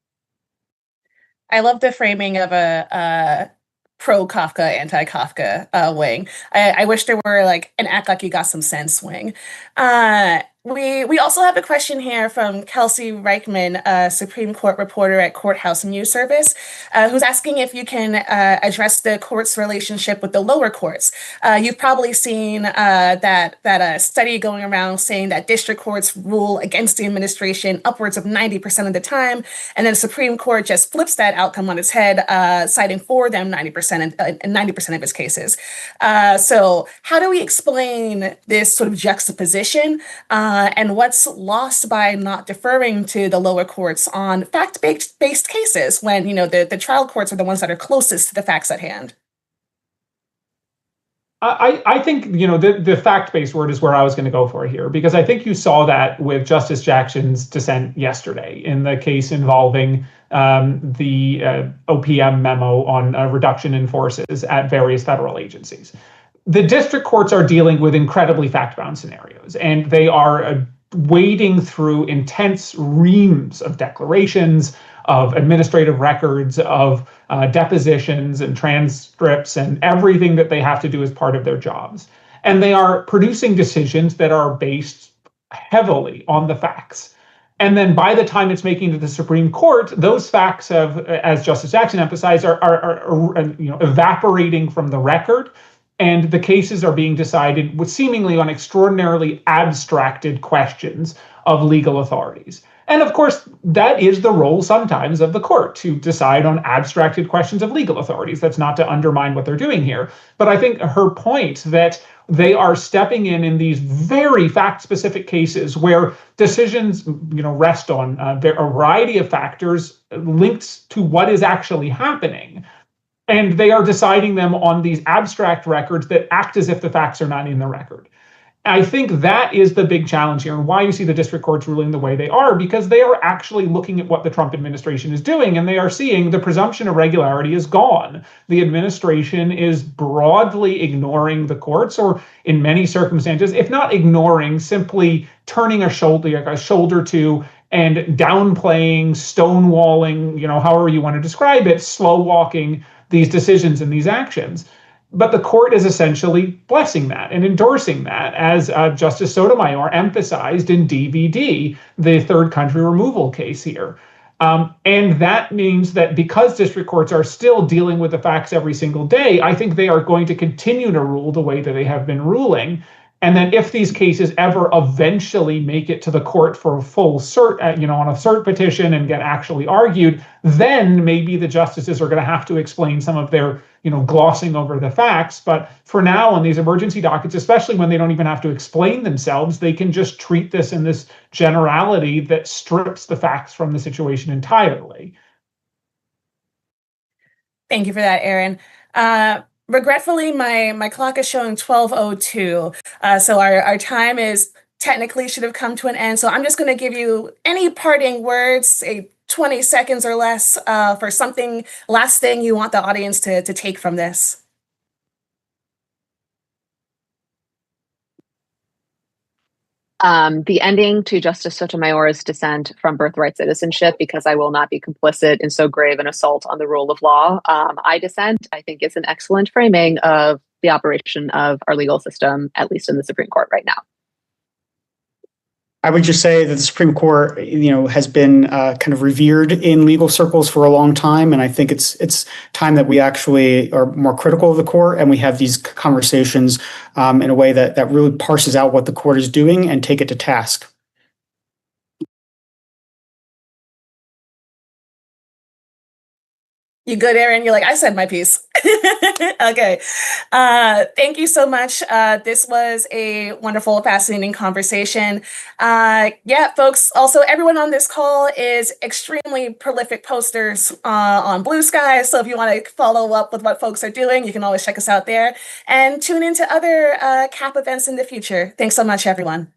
Speaker 2: I love the framing of a pro-Kafka, anti-Kafka wing. I wish there were an act like you got some sense wing. We also have a question here from Kelsey Reichman, a Supreme Court reporter at Courthouse News Service, who's asking if you can address the court's relationship with the lower courts. You've probably seen that study going around saying that district courts rule against the administration upwards of 90% of the time, and then the Supreme Court just flips that outcome on its head, citing for them 90% in 90% of its cases. So how do we explain this sort of juxtaposition? And what's lost by not deferring to the lower courts on fact-based cases when, the trial courts are the ones that are closest to the facts at hand?
Speaker 4: I think, the fact-based word is where I was going to go for here, because I think you saw that with Justice Jackson's dissent yesterday in the case involving the OPM memo on reduction in forces at various federal agencies. The district courts are dealing with incredibly fact-bound scenarios, and they are wading through intense reams of declarations, of administrative records, of depositions and transcripts, and everything that they have to do as part of their jobs. And they are producing decisions that are based heavily on the facts. And then by the time it's making to the Supreme Court, those facts have, as Justice Jackson emphasized, are evaporating from the record. And the cases are being decided with seemingly on extraordinarily abstracted questions of legal authorities. And of course, that is the role sometimes of the court, to decide on abstracted questions of legal authorities. That's not to undermine what they're doing here. But I think her point that they are stepping in these very fact-specific cases where decisions, rest on a variety of factors linked to what is actually happening. And they are deciding them on these abstract records that act as if the facts are not in the record. I think that is the big challenge here, and why you see the district courts ruling the way they are, because they are actually looking at what the Trump administration is doing, and they are seeing the presumption of regularity is gone. The administration is broadly ignoring the courts, or in many circumstances, if not ignoring, simply turning a shoulder to and downplaying, stonewalling, however you want to describe it, slow walking these decisions and these actions. But the court is essentially blessing that and endorsing that, as Justice Sotomayor emphasized in DVD, the third country removal case here. And that means that because district courts are still dealing with the facts every single day, I think they are going to continue to rule the way that they have been ruling. And then if these cases ever eventually make it to the court for a full cert, on a cert petition and get actually argued, then maybe the justices are going to have to explain some of their, glossing over the facts. But for now, on these emergency dockets, especially when they don't even have to explain themselves, they can just treat this in this generality that strips the facts from the situation entirely.
Speaker 2: Thank you for that, Aaron. Regretfully, my clock is showing 12:02, so our time is technically should have come to an end. So I'm just going to give you any parting words, say 20 seconds or less, for something last thing you want the audience to take from this.
Speaker 3: The ending to Justice Sotomayor's dissent from birthright citizenship, because I will not be complicit in so grave an assault on the rule of law. I dissent. I think it's an excellent framing of the operation of our legal system, at least in the Supreme Court right now.
Speaker 5: I would just say that the Supreme Court, has been kind of revered in legal circles for a long time, and I think it's time that we actually are more critical of the court and we have these conversations in a way that really parses out what the court is doing and take it to task.
Speaker 2: You good, Aaron? You're like, I said my piece. Okay. Thank you so much. This was a wonderful, fascinating conversation. Yeah, folks, also everyone on this call is extremely prolific posters on Blue Sky. So if you want to follow up with what folks are doing, you can always check us out there and tune into other CAP events in the future. Thanks so much, everyone.